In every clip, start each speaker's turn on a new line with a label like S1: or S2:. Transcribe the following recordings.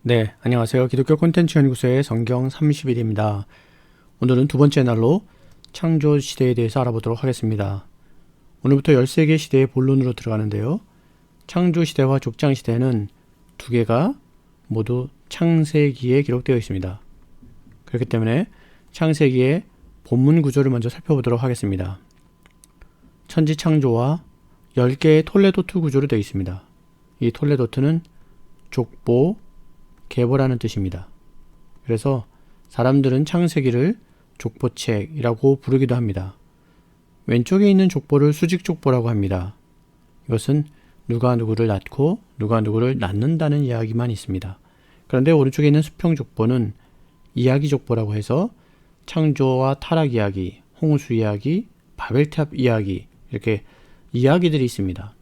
S1: 네, 안녕하세요. 기독교 콘텐츠 연구소의 성경 30일입니다. 오늘은 두 번째 날로 창조 시대에 대해서 알아보도록 하겠습니다. 오늘부터 13개 시대의 본론으로 들어가는데요. 창조 시대와 족장 시대는 두 개가 모두 창세기에 기록되어 있습니다. 그렇기 때문에 창세기의 본문 구조를 먼저 살펴보도록 하겠습니다. 천지 창조와 10개의 톨레도트 구조로 되어 있습니다. 이 톨레도트는 족보, 계보라는 뜻입니다. 그래서 사람들은 창세기를 족보책이라고 부르기도 합니다. 왼쪽에 있는 족보를 수직족보라고 합니다. 이것은 누가 누구를 낳고 누가 누구를 낳는다는 이야기만 있습니다. 그런데 오른쪽에 있는 수평족보는 이야기족보라고 해서 창조와 타락 이야기, 홍수 이야기, 바벨탑 이야기 이렇게 이야기들이 있습니다.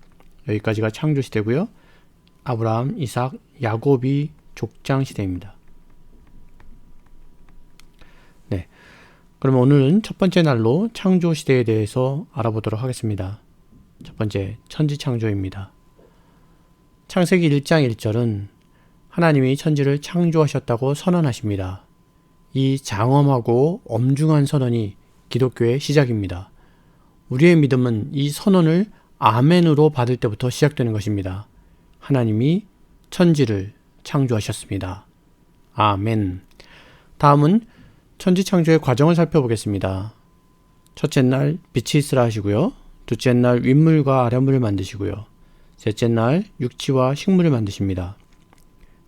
S1: 여기까지가 창조 시대고요. 아브라함, 이삭, 야곱이 족장 시대입니다. 네, 그러면 오늘은 첫 번째 날로 창조 시대에 대해서 알아보도록 하겠습니다. 첫 번째, 천지 창조입니다. 창세기 1장 1절은 하나님이 천지를 창조하셨다고 선언하십니다. 이 장엄하고 엄중한 선언이 기독교의 시작입니다. 우리의 믿음은 이 선언을 아멘으로 받을 때부터 시작되는 것입니다. 하나님이 천지를 창조하셨습니다. 아멘. 다음은 천지 창조의 과정을 살펴보겠습니다. 첫째 날 빛이 있으라 하시고요. 둘째 날 윗물과 아랫물을 만드시고요. 셋째 날 육지와 식물을 만드십니다.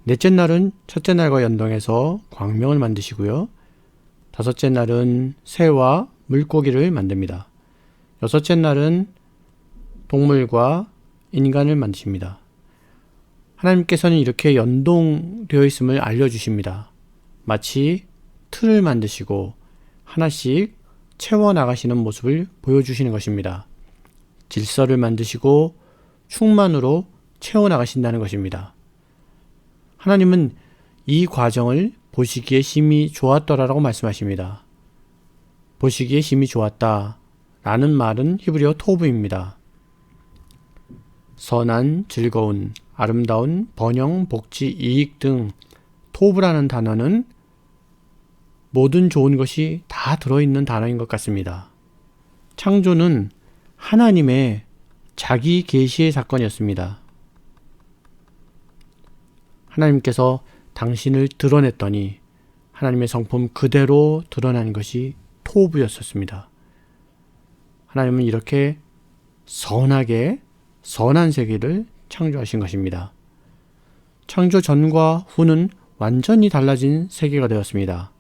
S1: 넷째 날은 첫째 날과 연동해서 광명을 만드시고요. 다섯째 날은 새와 물고기를 만듭니다. 여섯째 날은 동물과 인간을 만드십니다. 하나님께서는 이렇게 연동되어 있음을 알려주십니다. 마치 틀을 만드시고 하나씩 채워나가시는 모습을 보여주시는 것입니다. 질서를 만드시고 충만으로 채워나가신다는 것입니다. 하나님은 이 과정을 보시기에 심히 좋았더라라고 말씀하십니다. 보시기에 심히 좋았다 라는 말은 히브리어 토브입니다. 선한, 즐거운, 아름다운, 번영, 복지, 이익 등 토브라는 단어는 모든 좋은 것이 다 들어있는 단어인 것 같습니다. 창조는 하나님의 자기 계시의 사건이었습니다. 하나님께서 당신을 드러냈더니 하나님의 성품 그대로 드러난 것이 토브였었습니다. 하나님은 이렇게 선하게 선한 세계를 창조하신 것입니다. 창조 전과 후는 완전히 달라진 세계가 되었습니다.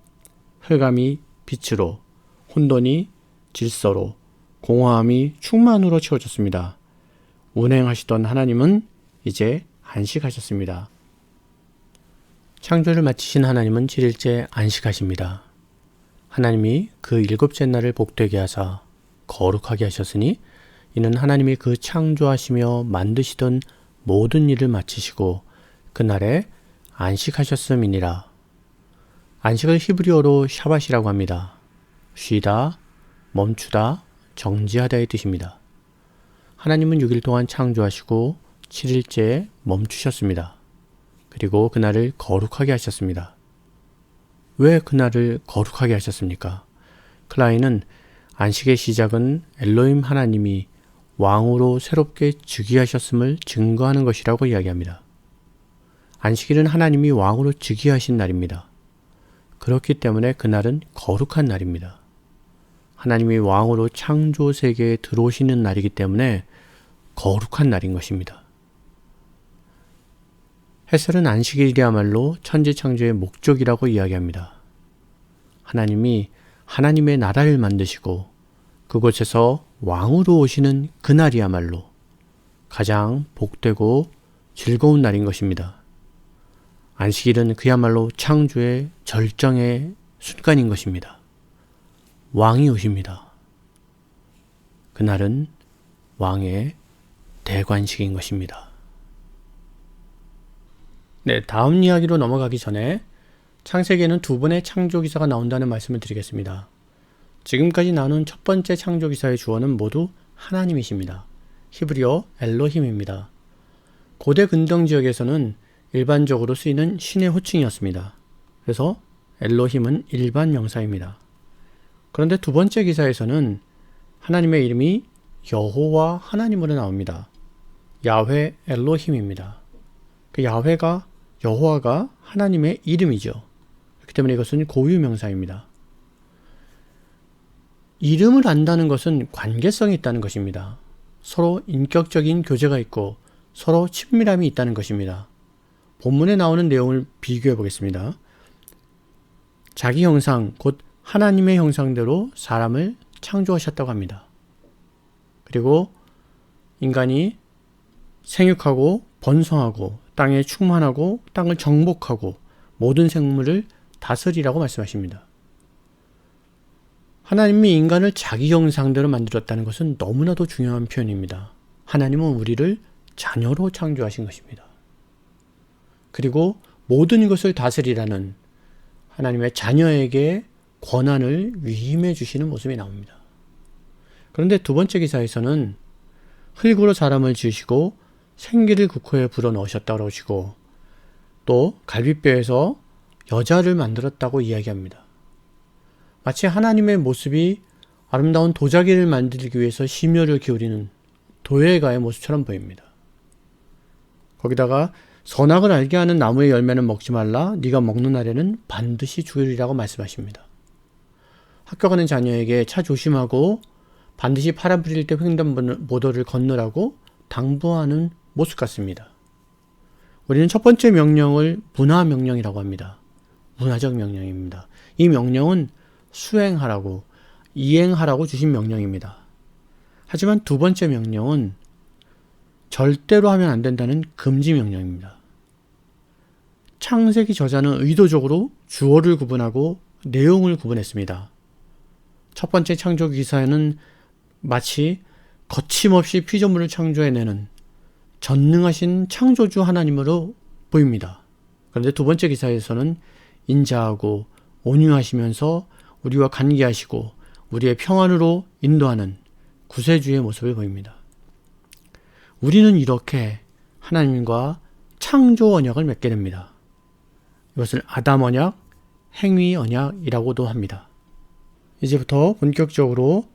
S1: 흑암이 빛으로, 혼돈이 질서로, 공허함이 충만으로 채워졌습니다. 운행하시던 하나님은 이제 안식하셨습니다. 창조를 마치신 하나님은 7일째 안식하십니다. 하나님이 그 일곱째 날을 복되게 하사 거룩하게 하셨으니 이는 하나님이 그 창조하시며 만드시던 모든 일을 마치시고 그날에 안식하셨음이니라. 안식을 히브리어로 샤밧이라고 합니다. 쉬다, 멈추다, 정지하다의 뜻입니다. 하나님은 6일 동안 창조하시고 7일째에 멈추셨습니다. 그리고 그날을 거룩하게 하셨습니다. 왜 그날을 거룩하게 하셨습니까? 클라인은 안식의 시작은 엘로힘 하나님이 왕으로 새롭게 즉위하셨음을 증거하는 것이라고 이야기합니다. 안식일은 하나님이 왕으로 즉위하신 날입니다. 그렇기 때문에 그날은 거룩한 날입니다. 하나님이 왕으로 창조 세계에 들어오시는 날이기 때문에 거룩한 날인 것입니다. 헤셀은 안식일이야말로 천지 창조의 목적이라고 이야기합니다. 하나님이 하나님의 나라를 만드시고 그곳에서 왕으로 오시는 그날이야말로 가장 복되고 즐거운 날인 것입니다. 안식일은 그야말로 창조의 절정의 순간인 것입니다. 왕이 오십니다. 그날은 왕의 대관식인 것입니다. 네, 다음 이야기로 넘어가기 전에 창세기에는 두 번의 창조 기사가 나온다는 말씀을 드리겠습니다. 지금까지 나눈 첫 번째 창조 기사의 주어는 모두 하나님이십니다. 히브리어 엘로힘입니다. 고대 근동 지역에서는 일반적으로 쓰이는 신의 호칭이었습니다. 그래서 엘로힘은 일반 명사입니다. 그런데 두 번째 기사에서는 하나님의 이름이 여호와 하나님으로 나옵니다. 야훼 엘로힘입니다. 그 야훼가 여호와가 하나님의 이름이죠. 그렇기 때문에 이것은 고유명사입니다. 이름을 안다는 것은 관계성이 있다는 것입니다. 서로 인격적인 교제가 있고 서로 친밀함이 있다는 것입니다. 본문에 나오는 내용을 비교해 보겠습니다. 자기 형상, 곧 하나님의 형상대로 사람을 창조하셨다고 합니다. 그리고 인간이 생육하고 번성하고 땅에 충만하고 땅을 정복하고 모든 생물을 다스리라고 말씀하십니다. 하나님이 인간을 자기 형상대로 만들었다는 것은 너무나도 중요한 표현입니다. 하나님은 우리를 자녀로 창조하신 것입니다. 그리고 모든 것을 다스리라는 하나님의 자녀에게 권한을 위임해 주시는 모습이 나옵니다. 그런데 두 번째 기사에서는 흙으로 사람을 지으시고 생기를 그 코에 불어넣으셨다고 그러시고 또 갈빗뼈에서 여자를 만들었다고 이야기합니다. 마치 하나님의 모습이 아름다운 도자기를 만들기 위해서 심혈을 기울이는 도예가의 모습처럼 보입니다. 거기다가 선악을 알게 하는 나무의 열매는 먹지 말라. 네가 먹는 날에는 반드시 죽으리라고 말씀하십니다. 학교 가는 자녀에게 차 조심하고 반드시 팔아버릴 때 횡단보도를 건너라고 당부하는 모습 같습니다. 우리는 첫 번째 명령을 문화 명령이라고 합니다. 문화적 명령입니다. 이 명령은 수행하라고, 이행하라고 주신 명령입니다. 하지만 두 번째 명령은 절대로 하면 안 된다는 금지 명령입니다. 창세기 저자는 의도적으로 주어를 구분하고 내용을 구분했습니다. 첫 번째 창조 기사에는 마치 거침없이 피조물을 창조해내는 전능하신 창조주 하나님으로 보입니다. 그런데 두 번째 기사에서는 인자하고 온유하시면서 우리와 관계하시고 우리의 평안으로 인도하는 구세주의 모습을 보입니다. 우리는 이렇게 하나님과 창조 언약을 맺게 됩니다. 이것을 아담 언약, 행위 언약이라고도 합니다. 이제부터 본격적으로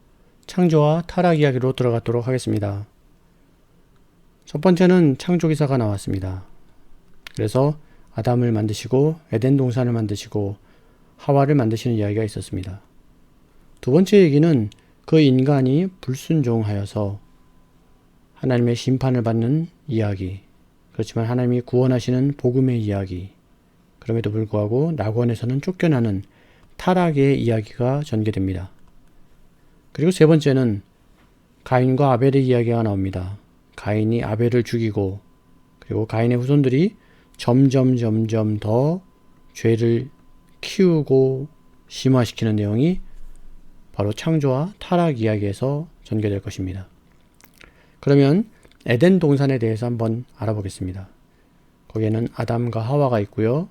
S1: 창조와 타락 이야기로 들어가도록 하겠습니다. 첫 번째는 창조기사가 나왔습니다. 그래서 아담을 만드시고 에덴 동산을 만드시고 하와를 만드시는 이야기가 있었습니다. 두 번째 얘기는 그 인간이 불순종하여서 하나님의 심판을 받는 이야기, 그렇지만 하나님이 구원하시는 복음의 이야기, 그럼에도 불구하고 낙원에서는 쫓겨나는 타락의 이야기가 전개됩니다. 그리고 세 번째는 가인과 아벨의 이야기가 나옵니다. 가인이 아벨을 죽이고 그리고 가인의 후손들이 점점 더 죄를 키우고 심화시키는 내용이 바로 창조와 타락 이야기에서 전개될 것입니다. 그러면 에덴 동산에 대해서 한번 알아보겠습니다. 거기에는 아담과 하와가 있고요.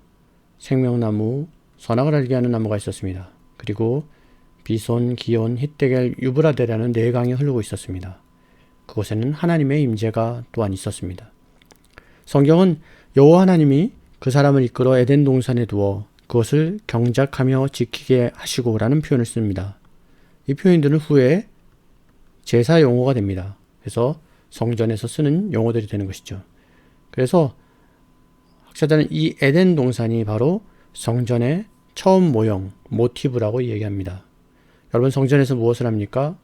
S1: 생명나무, 선악을 알게 하는 나무가 있었습니다. 그리고 비손, 기온, hit데겔, 유브라데라는 네 강이 흐르고 있었습니다. 그곳에는 하나님의 임재가 또한 있었습니다. 성경은 여호와 하나님이 그 사람을 이끌어 에덴 동산에 두어 그것을 경작하며 지키게 하시고 라는 표현을 씁니다. 이 표현들은 후에 제사 용어가 됩니다. 그래서 성전에서 쓰는 용어들이 되는 것이죠. 그래서 학자들은 이 에덴 동산이 바로 성전의 처음 모형, 모티브라고 얘기합니다. 여러분 성전에서 무엇을 합니까?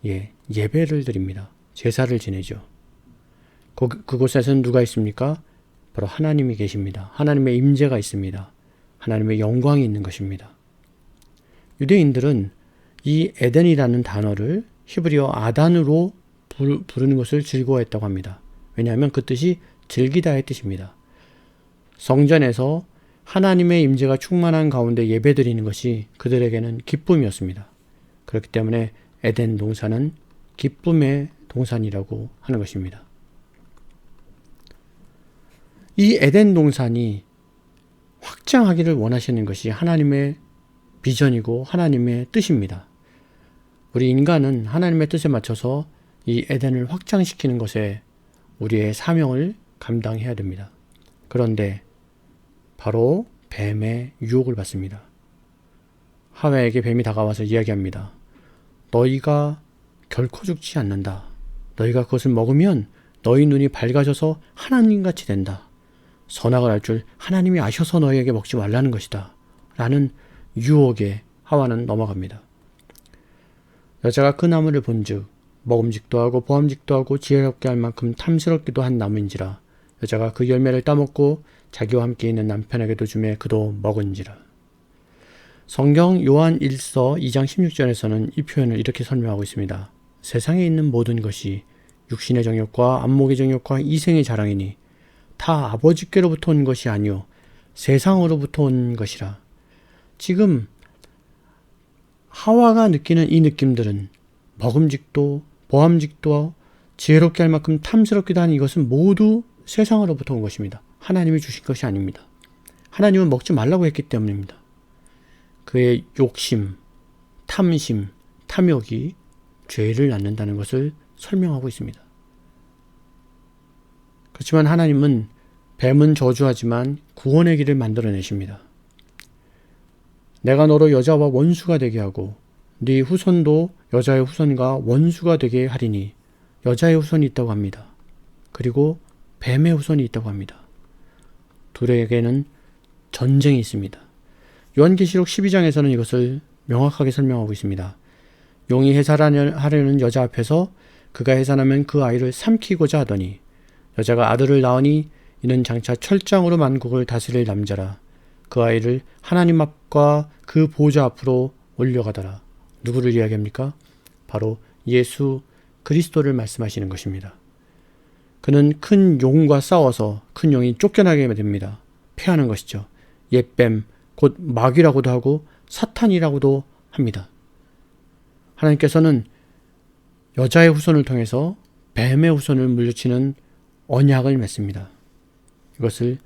S1: 예배를 드립니다. 제사를 지내죠. 그곳에서는 누가 있습니까? 바로 하나님이 계십니다. 하나님의 임재가 있습니다. 하나님의 영광이 있는 것입니다. 유대인들은 이 에덴이라는 단어를 히브리어 아단으로 부르는 것을 즐거워했다고 합니다. 왜냐하면 그 뜻이 즐기다의 뜻입니다. 성전에서 하나님의 임재가 충만한 가운데 예배드리는 것이 그들에게는 기쁨이었습니다. 그렇기 때문에 에덴 동산은 기쁨의 동산이라고 하는 것입니다. 이 에덴 동산이 확장하기를 원하시는 것이 하나님의 비전이고 하나님의 뜻입니다. 우리 인간은 하나님의 뜻에 맞춰서 이 에덴을 확장시키는 것에 우리의 사명을 감당해야 됩니다. 그런데 바로 뱀의 유혹을 받습니다. 하와에게 뱀이 다가와서 이야기합니다. 너희가 결코 죽지 않는다. 너희가 그것을 먹으면 너희 눈이 밝아져서 하나님같이 된다. 선악을 알 줄 하나님이 아셔서 너희에게 먹지 말라는 것이다. 라는 유혹에 하와는 넘어갑니다. 여자가 그 나무를 본즉 먹음직도 하고 보암직도 하고 지혜롭게 할 만큼 탐스럽기도 한 나무인지라. 여자가 그 열매를 따먹고 자기와 함께 있는 남편에게도 주매 그도 먹은지라. 성경 요한 1서 2장 16절에서는 이 표현을 이렇게 설명하고 있습니다. 세상에 있는 모든 것이 육신의 정욕과 안목의 정욕과 이생의 자랑이니 다 아버지께로부터 온 것이 아니요 세상으로부터 온 것이라. 지금 하와가 느끼는 이 느낌들은 먹음직도 보암직도 지혜롭게 할 만큼 탐스럽기도 한 이것은 모두 세상으로부터 온 것입니다. 하나님이 주신 것이 아닙니다. 하나님은 먹지 말라고 했기 때문입니다. 그의 욕심, 탐심, 탐욕이 죄를 낳는다는 것을 설명하고 있습니다. 그렇지만 하나님은 뱀은 저주하지만 구원의 길을 만들어내십니다. 내가 너로 여자와 원수가 되게 하고 네 후손도 여자의 후손과 원수가 되게 하리니 여자의 후손이 있다고 합니다. 그리고 뱀의 후손이 있다고 합니다. 둘에게는 전쟁이 있습니다. 요한계시록 12장에서는 이것을 명확하게 설명하고 있습니다. 용이 해산하려는 여자 앞에서 그가 해산하면 그 아이를 삼키고자 하더니 여자가 아들을 낳으니 이는 장차 철장으로 만국을 다스릴 남자라. 그 아이를 하나님 앞과 그 보좌 앞으로 올려가더라. 누구를 이야기합니까? 바로 예수 그리스도를 말씀하시는 것입니다. 그는 큰 용과 싸워서 큰 용이 쫓겨나게 됩니다. 패하는 것이죠. 옛뱀, 곧 마귀라고도 하고 사탄이라고도 합니다. 하나님께서는 여자의 후손을 통해서 뱀의 후손을 물리치는 언약을 맺습니다. 이것을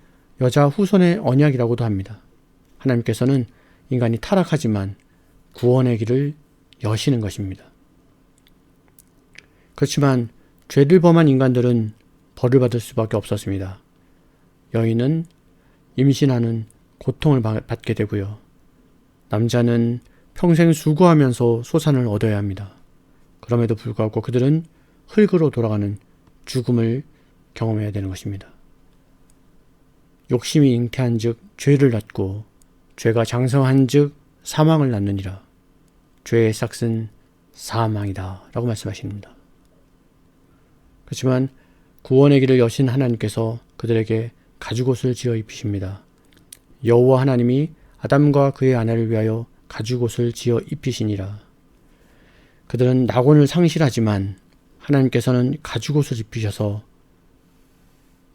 S1: 여자 후손의 언약이라고도 합니다. 하나님께서는 인간이 타락하지만 구원의 길을 여시는 것입니다. 그렇지만 죄를 범한 인간들은 벌을 받을 수밖에 없었습니다. 여인은 임신하는 고통을 받게 되고요. 남자는 평생 수고하면서 소산을 얻어야 합니다. 그럼에도 불구하고 그들은 흙으로 돌아가는 죽음을 경험해야 되는 것입니다. 욕심이 잉태한 즉 죄를 낳고 죄가 장성한 즉 사망을 낳느니라. 죄의 삭은 사망이다 라고 말씀하십니다. 그렇지만 구원의 길을 여신 하나님께서 그들에게 가죽옷을 지어 입히십니다. 여호와 하나님이 아담과 그의 아내를 위하여 가죽옷을 지어 입히시니라. 그들은 낙원을 상실하지만 하나님께서는 가죽옷을 입히셔서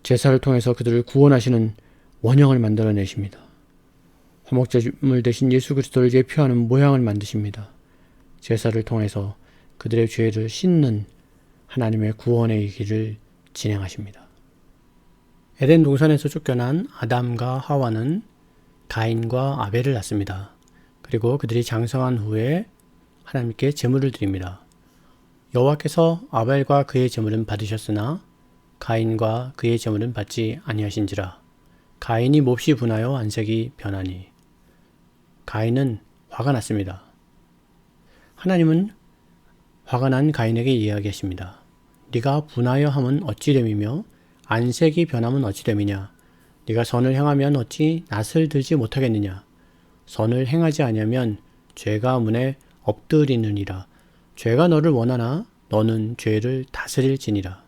S1: 제사를 통해서 그들을 구원하시는 원형을 만들어내십니다. 화목제물 대신 예수 그리스도를 예표하는 모양을 만드십니다. 제사를 통해서 그들의 죄를 씻는 하나님의 구원의 길을 진행하십니다. 에덴 동산에서 쫓겨난 아담과 하와는 가인과 아벨을 낳습니다. 그리고 그들이 장성한 후에 하나님께 제물을 드립니다. 여호와께서 아벨과 그의 제물은 받으셨으나 가인과 그의 제물은 받지 아니하신지라. 가인이 몹시 분하여 안색이 변하니. 가인은 화가 났습니다. 하나님은 화가 난 가인에게 이야기하십니다. 네가 분하여 함은 어찌 됨이며 안색이 변함은 어찌 됨이냐. 네가 선을 행하면 어찌 낯을 들지 못하겠느냐. 선을 행하지 아니하면 죄가 문에 엎드리느니라. 죄가 너를 원하나 너는 죄를 다스릴지니라.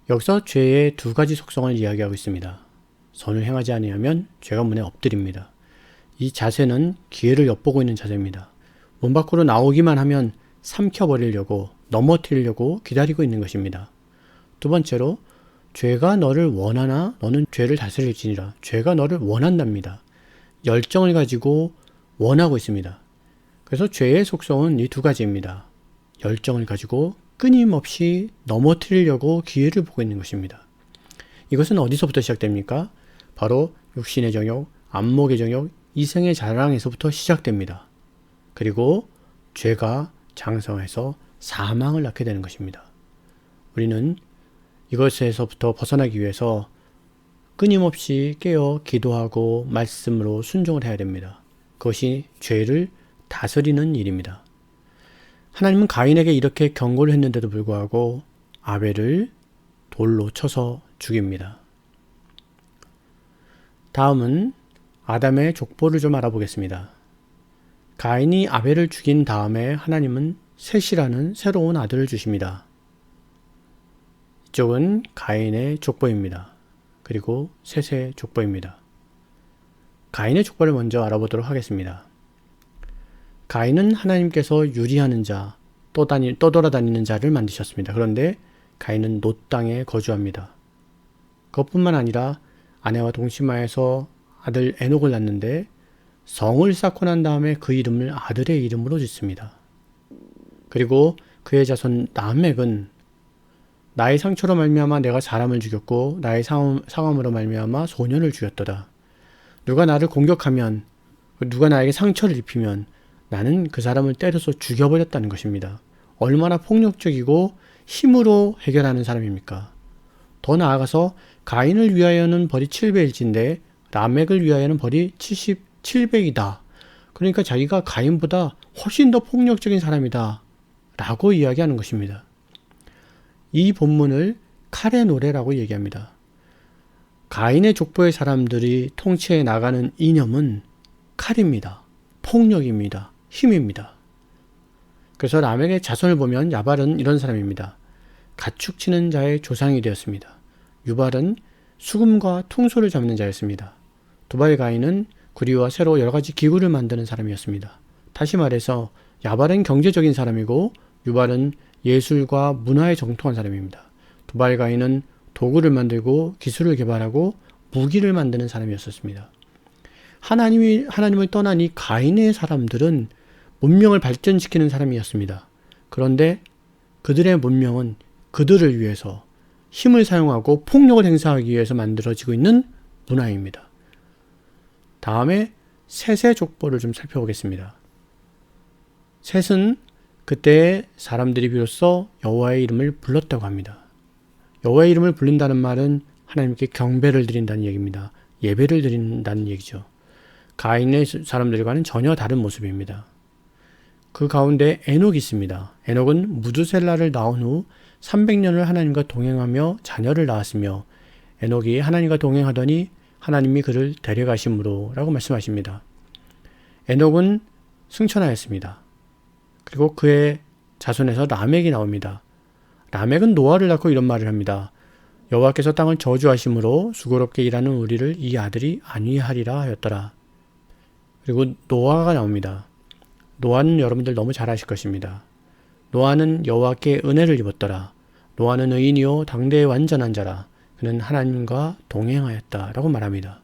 S1: 여기서 죄의 두 가지 속성을 이야기하고 있습니다. 선을 행하지 아니하면 죄가 문에 엎드립니다. 이 자세는 기회를 엿보고 있는 자세입니다. 문 밖으로 나오기만 하면 삼켜버리려고 넘어뜨리려고 기다리고 있는 것입니다. 두 번째로 죄가 너를 원하나 너는 죄를 다스릴지니라. 죄가 너를 원한답니다. 열정을 가지고 원하고 있습니다. 그래서 죄의 속성은 이 두 가지입니다. 열정을 가지고 끊임없이 넘어뜨리려고 기회를 보고 있는 것입니다. 이것은 어디서부터 시작됩니까? 바로 육신의 정욕, 안목의 정욕, 이생의 자랑에서부터 시작됩니다. 그리고 죄가 장성해서 사망을 낳게 되는 것입니다. 우리는 이것에서부터 벗어나기 위해서 끊임없이 깨어 기도하고 말씀으로 순종을 해야 됩니다. 그것이 죄를 다스리는 일입니다. 하나님은 가인에게 이렇게 경고를 했는데도 불구하고 아벨을 돌로 쳐서 죽입니다. 다음은 아담의 족보를 좀 알아보겠습니다. 가인이 아벨을 죽인 다음에 하나님은 셋이라는 새로운 아들을 주십니다. 이쪽은 가인의 족보입니다. 그리고 셋의 족보입니다. 가인의 족보를 먼저 알아보도록 하겠습니다. 가인은 하나님께서 유리하는 자, 떠돌아다니는 자를 만드셨습니다. 그런데 가인은 놋 땅에 거주합니다. 그것뿐만 아니라 아내와 동침하여서 아들 에녹을 낳는데 성을 쌓고 난 다음에 그 이름을 아들의 이름으로 짓습니다. 그리고 그의 자손 라멕은 나의 상처로 말미암아 내가 사람을 죽였고 나의 상함으로 말미암아 소년을 죽였도다. 누가 나를 공격하면, 누가 나에게 상처를 입히면 나는 그 사람을 때려서 죽여버렸다는 것입니다. 얼마나 폭력적이고 힘으로 해결하는 사람입니까? 더 나아가서 가인을 위하여는 벌이 700일진데 라멕을 위하여는 벌이 7700이다. 그러니까 자기가 가인보다 훨씬 더 폭력적인 사람이다 라고 이야기하는 것입니다. 이 본문을 칼의 노래라고 얘기합니다. 가인의 족보의 사람들이 통치해 나가는 이념은 칼입니다. 폭력입니다. 힘입니다. 그래서 라멕의 자손을 보면 야발은 이런 사람입니다. 가축치는 자의 조상이 되었습니다. 유발은 수금과 퉁소를 잡는 자였습니다. 두발 가인은 구리와 새로 여러 가지 기구를 만드는 사람이었습니다. 다시 말해서 야발은 경제적인 사람이고 유발은 예술과 문화에 정통한 사람입니다. 두발 가인은 도구를 만들고 기술을 개발하고 무기를 만드는 사람이었습니다. 하나님을 떠난 이 가인의 사람들은 문명을 발전시키는 사람이었습니다. 그런데 그들의 문명은 그들을 위해서 힘을 사용하고 폭력을 행사하기 위해서 만들어지고 있는 문화입니다. 다음에 셋의 족보를 좀 살펴보겠습니다. 셋은 그때 사람들이 비로소 여호와의 이름을 불렀다고 합니다. 여호와의 이름을 부른다는 말은 하나님께 경배를 드린다는 얘기입니다. 예배를 드린다는 얘기죠. 가인의 사람들과는 전혀 다른 모습입니다. 그 가운데 에녹이 있습니다. 에녹은 무두셀라를 낳은 후 300년을 하나님과 동행하며 자녀를 낳았으며 에녹이 하나님과 동행하더니 하나님이 그를 데려가심으로 라고 말씀하십니다. 에녹은 승천하였습니다. 그리고 그의 자손에서 라멕이 나옵니다. 라멕은 노아를 낳고 이런 말을 합니다. 여호와께서 땅을 저주하심으로 수고롭게 일하는 우리를 이 아들이 안위하리라 하였더라. 그리고 노아가 나옵니다. 노아는 여러분들 너무 잘 아실 것입니다. 노아는 여호와께 은혜를 입었더라. 노아는 의인이요 당대의 완전한 자라. 그는 하나님과 동행하였다 라고 말합니다.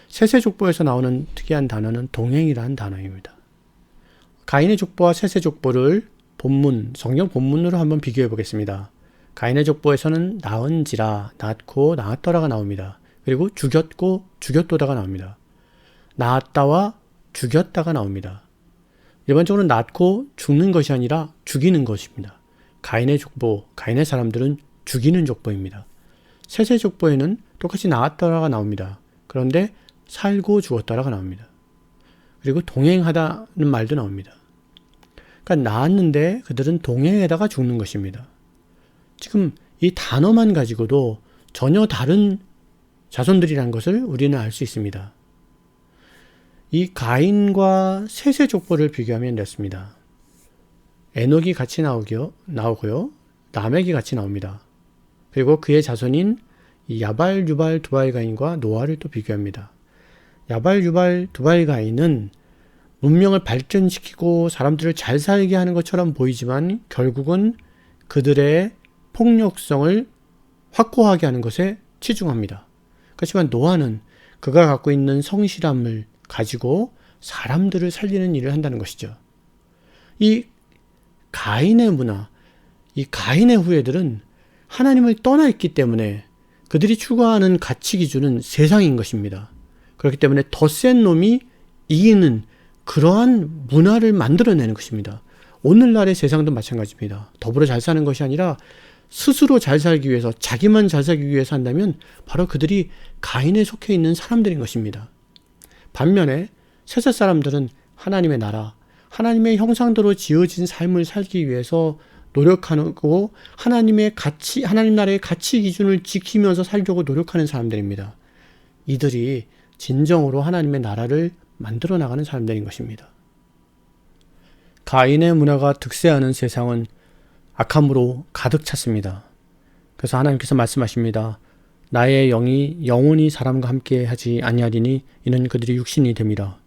S1: 셋의 족보에서 나오는 특이한 단어는 동행이라는 단어입니다. 가인의 족보와 셋의 족보를 성경 본문으로 한번 비교해 보겠습니다. 가인의 족보에서는 낳은지라, 낳고 낳았더라가 나옵니다. 그리고 죽였고 죽였도다가 나옵니다. 낳았다와 죽였다가 나옵니다. 일반적으로 낳고 죽는 것이 아니라 죽이는 것입니다. 가인의 족보, 가인의 사람들은 죽이는 족보입니다. 셋의 족보에는 똑같이 낳았더라가 나옵니다. 그런데 살고 죽었더라가 나옵니다. 그리고 동행하다는 말도 나옵니다. 그러니까 낳았는데 그들은 동행에다가 죽는 것입니다. 지금 이 단어만 가지고도 전혀 다른 자손들이라는 것을 우리는 알 수 있습니다. 이 가인과 셋의 족보를 비교하면 이렇습니다. 에녹이 같이 나오고요. 라멕이 같이 나옵니다. 그리고 그의 자손인 야발, 유발, 두발 가인과 노아를 또 비교합니다. 야발, 유발, 두발 가인은 문명을 발전시키고 사람들을 잘 살게 하는 것처럼 보이지만 결국은 그들의 폭력성을 확고하게 하는 것에 치중합니다. 그렇지만 노아는 그가 갖고 있는 성실함을 가지고 사람들을 살리는 일을 한다는 것이죠. 이 가인의 문화, 이 가인의 후예들은 하나님을 떠나 있기 때문에 그들이 추구하는 가치 기준은 세상인 것입니다. 그렇기 때문에 더 센 놈이 이기는 그러한 문화를 만들어내는 것입니다. 오늘날의 세상도 마찬가지입니다. 더불어 잘 사는 것이 아니라 스스로 잘 살기 위해서, 자기만 잘 살기 위해서 한다면 바로 그들이 가인에 속해 있는 사람들인 것입니다. 반면에 셋셋 사람들은 하나님의 나라, 하나님의 형상대로 지어진 삶을 살기 위해서 노력하고 하나님의 가치, 하나님 나라의 가치 기준을 지키면서 살려고 노력하는 사람들입니다. 이들이 진정으로 하나님의 나라를 만들어 나가는 사람들인 것입니다. 가인의 문화가 득세하는 세상은 악함으로 가득 찼습니다. 그래서 하나님께서 말씀하십니다. 나의 영이 영원히 사람과 함께 하지 아니하리니 이는 그들이 육신이 됨이라.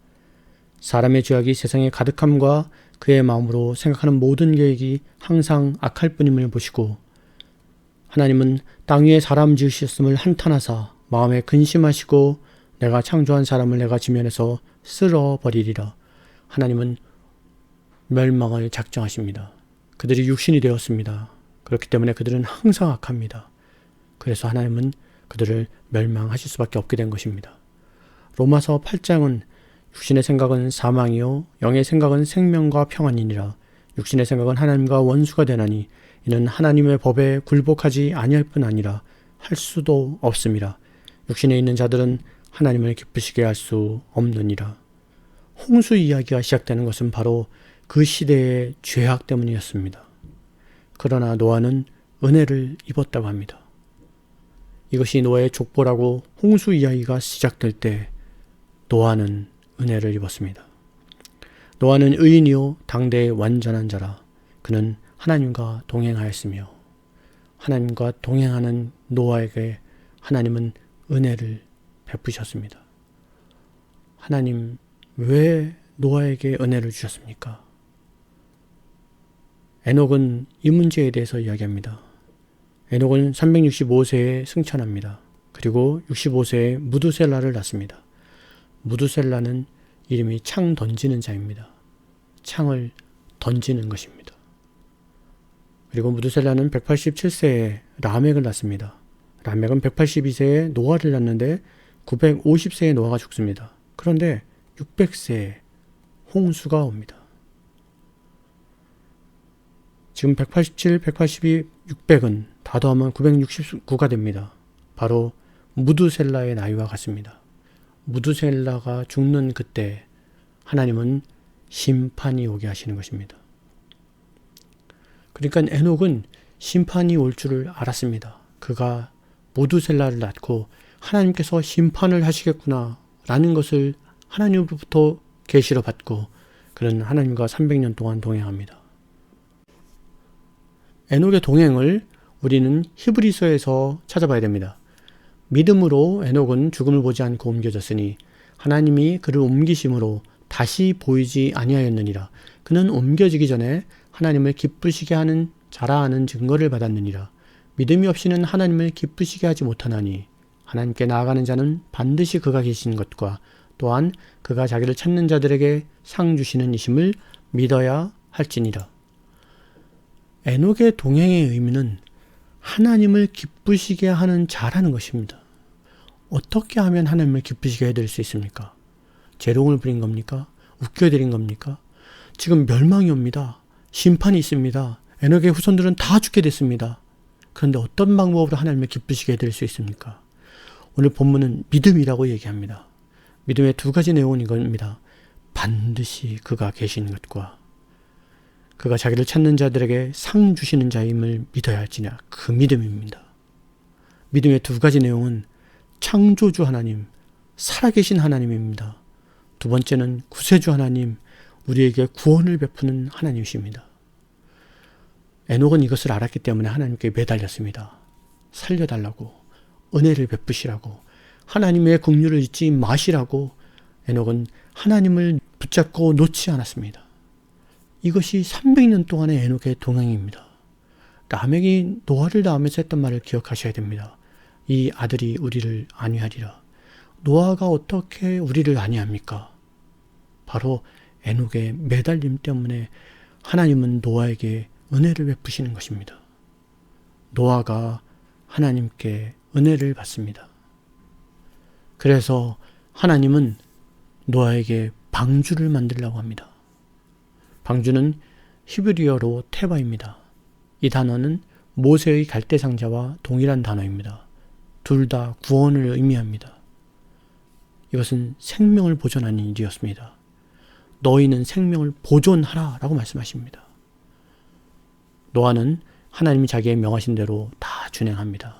S1: 사람의 죄악이 세상에 가득함과 그의 마음으로 생각하는 모든 계획이 항상 악할 뿐임을 보시고 하나님은 땅 위에 사람 지으셨음을 한탄하사 마음에 근심하시고 내가 창조한 사람을 내가 지면에서 쓸어버리리라. 하나님은 멸망을 작정하십니다. 그들이 육신이 되었습니다. 그렇기 때문에 그들은 항상 악합니다. 그래서 하나님은 그들을 멸망하실 수밖에 없게 된 것입니다. 로마서 8장은 육신의 생각은 사망이요 영의 생각은 생명과 평안이니라. 육신의 생각은 하나님과 원수가 되나니 이는 하나님의 법에 굴복하지 아니할 뿐 아니라 할 수도 없음이라. 육신에 있는 자들은 하나님을 기쁘시게 할 수 없느니라. 홍수 이야기가 시작되는 것은 바로 그 시대의 죄악 때문이었습니다. 그러나 노아는 은혜를 입었다고 합니다. 이것이 노아의 족보라고 홍수 이야기가 시작될 때 노아는 은혜를 입었습니다. 노아는 의인이요 당대의 완전한 자라. 그는 하나님과 동행하였으며 하나님과 동행하는 노아에게 하나님은 은혜를 베푸셨습니다. 하나님 왜 노아에게 은혜를 주셨습니까? 에녹은 이 문제에 대해서 이야기합니다. 에녹은 365세에 승천합니다. 그리고 65세에 무두셀라를 낳습니다. 무두셀라는 이름이 창 던지는 자입니다. 창을 던지는 것입니다. 그리고 무두셀라는 187세에 라멕을 낳습니다. 라멕은 182세에 노아를 낳는데 950세에 노아가 죽습니다. 그런데 600세에 홍수가 옵니다. 지금 187, 182, 600은 다 더하면 969가 됩니다. 바로 무두셀라의 나이와 같습니다. 무두셀라가 죽는 그때 하나님은 심판이 오게 하시는 것입니다. 그러니까 에녹은 심판이 올 줄을 알았습니다. 그가 무두셀라를 낳고 하나님께서 심판을 하시겠구나 라는 것을 하나님으로부터 계시로 받고 그는 하나님과 300년 동안 동행합니다. 에녹의 동행을 우리는 히브리서에서 찾아봐야 됩니다. 믿음으로 에녹은 죽음을 보지 않고 옮겨졌으니 하나님이 그를 옮기심으로 다시 보이지 아니하였느니라. 그는 옮겨지기 전에 하나님을 기쁘시게 하는 자라하는 증거를 받았느니라. 믿음이 없이는 하나님을 기쁘시게 하지 못하나니 하나님께 나아가는 자는 반드시 그가 계신 것과 또한 그가 자기를 찾는 자들에게 상 주시는 이심을 믿어야 할지니라. 에녹의 동행의 의미는 하나님을 기쁘시게 하는 자라는 것입니다. 어떻게 하면 하나님을 기쁘시게 해드릴 수 있습니까? 재롱을 부린 겁니까? 웃겨드린 겁니까? 지금 멸망이 옵니다. 심판이 있습니다. 에녹의 후손들은 다 죽게 됐습니다. 그런데 어떤 방법으로 하나님을 기쁘시게 해드릴 수 있습니까? 오늘 본문은 믿음이라고 얘기합니다. 믿음의 두 가지 내용은 이겁니다. 반드시 그가 계신 것과 그가 자기를 찾는 자들에게 상 주시는 자임을 믿어야 할지냐, 그 믿음입니다. 믿음의 두 가지 내용은 창조주 하나님, 살아계신 하나님입니다. 두 번째는 구세주 하나님, 우리에게 구원을 베푸는 하나님이십니다. 에녹은 이것을 알았기 때문에 하나님께 매달렸습니다. 살려달라고, 은혜를 베푸시라고, 하나님의 긍휼을 잊지 마시라고 에녹은 하나님을 붙잡고 놓지 않았습니다. 이것이 300년 동안의 에녹의 동행입니다. 라멕이 노아를 낳으면서 했던 말을 기억하셔야 됩니다. 이 아들이 우리를 안위하리라. 노아가 어떻게 우리를 안위합니까? 바로 에녹의 매달림 때문에 하나님은 노아에게 은혜를 베푸시는 것입니다. 노아가 하나님께 은혜를 받습니다. 그래서 하나님은 노아에게 방주를 만들려고 합니다. 방주는 히브리어로 테바입니다. 이 단어는 모세의 갈대상자와 동일한 단어입니다. 둘 다 구원을 의미합니다. 이것은 생명을 보존하는 일이었습니다. 너희는 생명을 보존하라 라고 말씀하십니다. 노아는 하나님이 자기의 명하신 대로 다 준행합니다.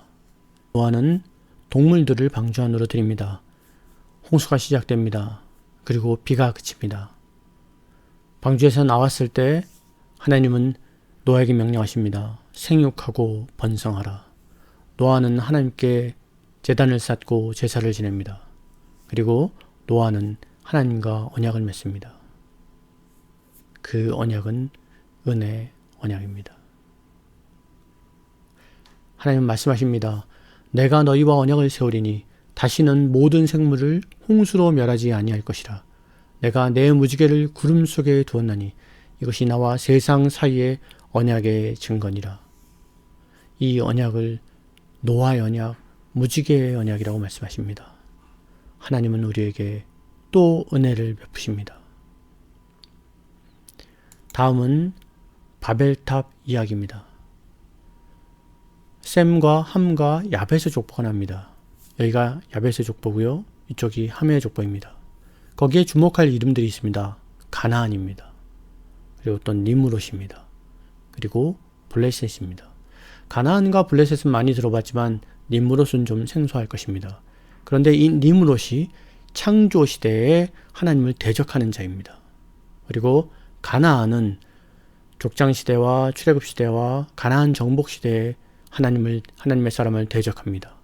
S1: 노아는 동물들을 방주 안으로 들입니다. 홍수가 시작됩니다. 그리고 비가 그칩니다. 방주에서 나왔을 때 하나님은 노아에게 명령하십니다. 생육하고 번성하라. 노아는 하나님께 제단을 쌓고 제사를 지냅니다. 그리고 노아는 하나님과 언약을 맺습니다. 그 언약은 은혜 언약입니다. 하나님은 말씀하십니다. 내가 너희와 언약을 세우리니 다시는 모든 생물을 홍수로 멸하지 아니할 것이라. 내가 내 무지개를 구름 속에 두었나니 이것이 나와 세상 사이의 언약의 증거니라. 이 언약을 노아의 언약, 무지개의 언약이라고 말씀하십니다. 하나님은 우리에게 또 은혜를 베푸십니다. 다음은 바벨탑 이야기입니다. 셈과 함과 야벳의 족보가 납니다. 여기가 야벳의 족보고요. 이쪽이 함의 족보입니다. 거기에 주목할 이름들이 있습니다. 가나안입니다. 그리고 또 니므롯입니다. 그리고 블레셋입니다. 가나안과 블레셋은 많이 들어봤지만 니므롯은 좀 생소할 것입니다. 그런데 이 니므롯이 창조 시대에 하나님을 대적하는 자입니다. 그리고 가나안은 족장 시대와 출애굽 시대와 가나안 정복 시대에 하나님의 사람을 대적합니다.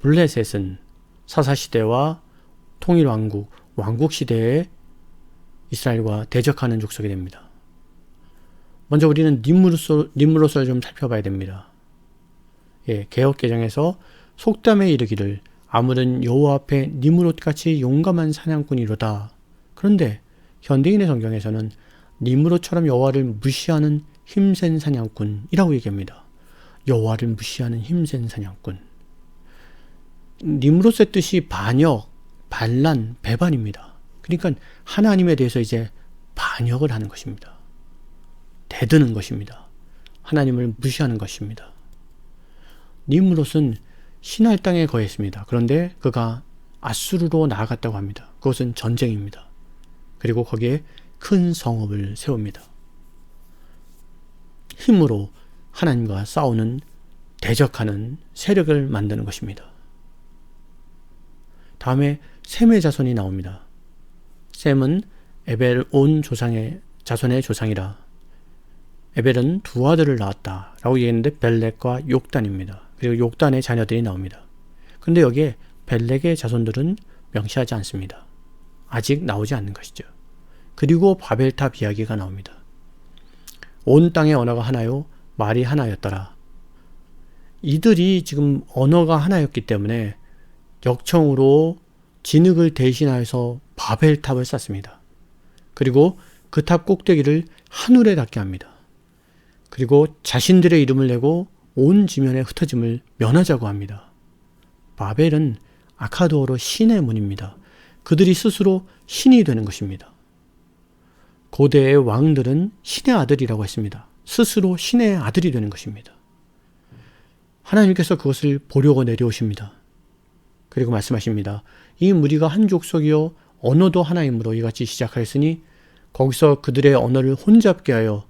S1: 블레셋은 사사 시대와 통일 왕국 시대에 이스라엘과 대적하는 족속이 됩니다. 먼저 우리는 니므롯을 좀 살펴봐야 됩니다. 개역 개정에서 속담에 이르기를 아무른 여호와 앞에 니므롯같이 용감한 사냥꾼이로다. 그런데 현대인의 성경에서는 니므롯처럼 여호와를 무시하는 힘센 사냥꾼이라고 얘기합니다. 여호와를 무시하는 힘센 사냥꾼. 니므롯의 뜻이 반역, 반란, 배반입니다. 그러니까 하나님에 대해서 이제 반역을 하는 것입니다. 대드는 것입니다. 하나님을 무시하는 것입니다. 니므롯은 신할 땅에 거했습니다. 그런데 그가 아수르로 나아갔다고 합니다. 그것은 전쟁입니다. 그리고 거기에 큰 성읍을 세웁니다. 힘으로 하나님과 싸우는, 대적하는 세력을 만드는 것입니다. 다음에 셈의 자손이 나옵니다. 셈은 에벨 온 자손의 조상이라. 에벨은 두 아들을 낳았다 라고 얘기했는데 벨렉과 욕단입니다. 그리고 욕단의 자녀들이 나옵니다. 그런데 여기에 벨렉의 자손들은 명시하지 않습니다. 아직 나오지 않는 것이죠. 그리고 바벨탑 이야기가 나옵니다. 온 땅의 언어가 하나요, 말이 하나였더라. 이들이 지금 언어가 하나였기 때문에 역청으로 진흙을 대신하여서 바벨탑을 쌓습니다. 그리고 그 탑 꼭대기를 하늘에 닿게 합니다. 그리고 자신들의 이름을 내고 온 지면에 흩어짐을 면하자고 합니다. 바벨은 아카드어로 신의 문입니다. 그들이 스스로 신이 되는 것입니다. 고대의 왕들은 신의 아들이라고 했습니다. 스스로 신의 아들이 되는 것입니다. 하나님께서 그것을 보려고 내려오십니다. 그리고 말씀하십니다. 이 무리가 한 족속이요 언어도 하나이므로 이같이 시작하였으니 거기서 그들의 언어를 혼잡게 하여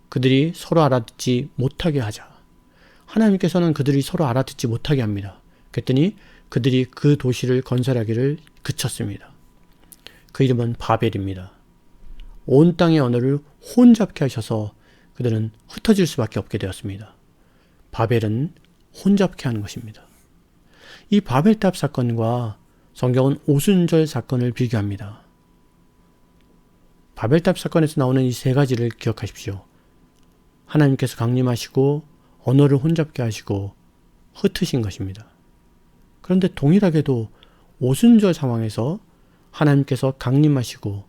S1: 그들이 서로 알아듣지 못하게 하자. 하나님께서는 그들이 서로 알아듣지 못하게 합니다. 그랬더니 그들이 그 도시를 건설하기를 그쳤습니다. 그 이름은 바벨입니다. 온 땅의 언어를 혼잡케 하셔서 그들은 흩어질 수밖에 없게 되었습니다. 바벨은 혼잡케 하는 것입니다. 이 바벨탑 사건과 성경은 오순절 사건을 비교합니다. 바벨탑 사건에서 나오는 이 세 가지를 기억하십시오. 하나님께서 강림하시고 언어를 혼잡케 하시고 흩으신 것입니다. 그런데 동일하게도 오순절 상황에서 하나님께서 강림하시고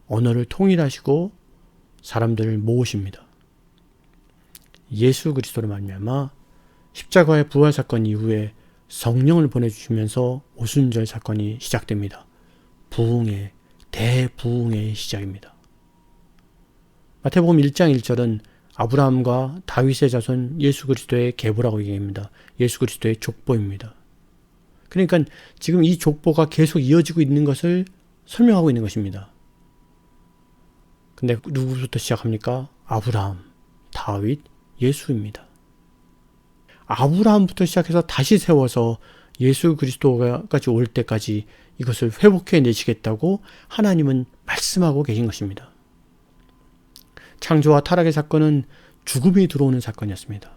S1: 언어를 통일하시고 사람들을 모으십니다. 예수 그리스도로 말미암아 십자가의 부활 사건 이후에 성령을 보내주시면서 오순절 사건이 시작됩니다. 대부흥의 시작입니다. 마태복음 1장 1절은 아브라함과 다윗의 자손 예수 그리스도의 계보라고 얘기합니다. 예수 그리스도의 족보입니다. 그러니까 지금 이 족보가 계속 이어지고 있는 것을 설명하고 있는 것입니다. 근데 누구부터 시작합니까? 아브라함, 다윗, 예수입니다. 아브라함부터 시작해서 다시 세워서 예수 그리스도까지 올 때까지 이것을 회복해 내시겠다고 하나님은 말씀하고 계신 것입니다. 창조와 타락의 사건은 죽음이 들어오는 사건이었습니다.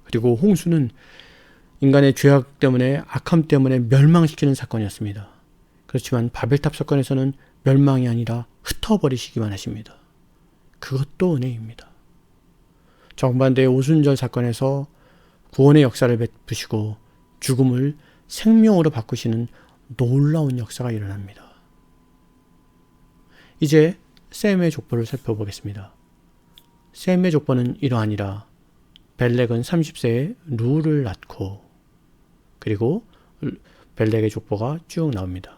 S1: 그리고 홍수는 인간의 죄악 때문에, 악함 때문에 멸망시키는 사건이었습니다. 그렇지만 바벨탑 사건에서는 멸망이 아니라 흩어버리시기만 하십니다. 그것도 은혜입니다. 정반대의 오순절 사건에서 구원의 역사를 베푸시고 죽음을 생명으로 바꾸시는 놀라운 역사가 일어납니다. 이제 셈의 족보를 살펴보겠습니다. 셈의 족보는 이러하니라. 벨렉은 30세에 루를 낳고, 그리고 벨렉의 족보가 쭉 나옵니다.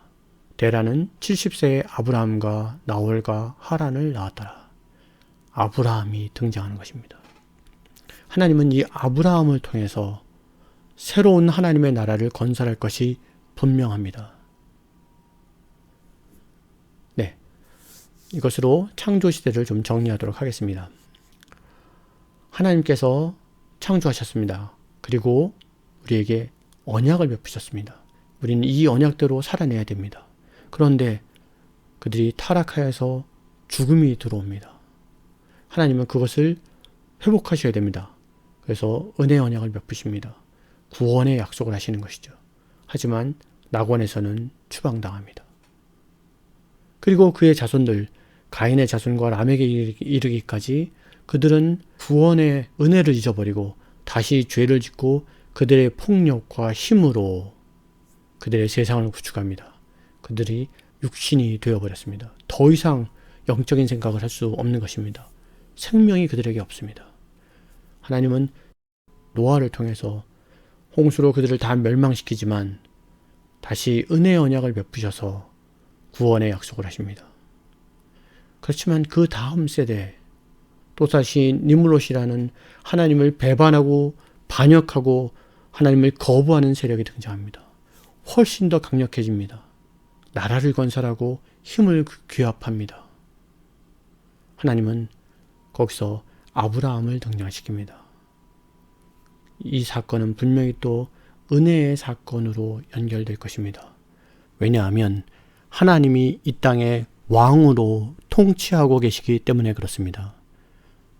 S1: 데라는 70세에 아브라함과 나홀과 하란을 낳았더라. 아브라함이 등장하는 것입니다. 하나님은 이 아브라함을 통해서 새로운 하나님의 나라를 건설할 것이 분명합니다. 네, 이것으로 창조시대를 좀 정리하도록 하겠습니다. 하나님께서 창조하셨습니다. 그리고 우리에게 언약을 베푸셨습니다. 우리는 이 언약대로 살아내야 됩니다. 그런데 그들이 타락하여서 죽음이 들어옵니다. 하나님은 그것을 회복하셔야 됩니다. 그래서 은혜의 언약을 베푸십니다. 구원의 약속을 하시는 것이죠. 하지만 낙원에서는 추방당합니다. 그리고 그의 자손들, 가인의 자손과 람에게 이르기까지 그들은 구원의 은혜를 잊어버리고 다시 죄를 짓고 그들의 폭력과 힘으로 그들의 세상을 구축합니다. 그들이 육신이 되어버렸습니다. 더 이상 영적인 생각을 할 수 없는 것입니다. 생명이 그들에게 없습니다. 하나님은 노아를 통해서 홍수로 그들을 다 멸망시키지만 다시 은혜의 언약을 베푸셔서 구원의 약속을 하십니다. 그렇지만 그 다음 세대, 또다시 니므롯이라는 하나님을 배반하고 반역하고 하나님을 거부하는 세력이 등장합니다. 훨씬 더 강력해집니다. 나라를 건설하고 힘을 규합합니다. 하나님은 거기서 아브라함을 등장시킵니다. 이 사건은 분명히 또 은혜의 사건으로 연결될 것입니다. 왜냐하면 하나님이 이 땅에 왕으로 통치하고 계시기 때문에 그렇습니다.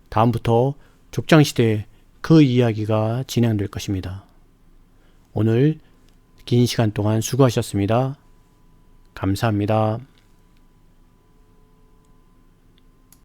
S1: 다음부터 족장시대에 그 이야기가 진행될 것입니다. 오늘 긴 시간 동안 수고하셨습니다. 감사합니다.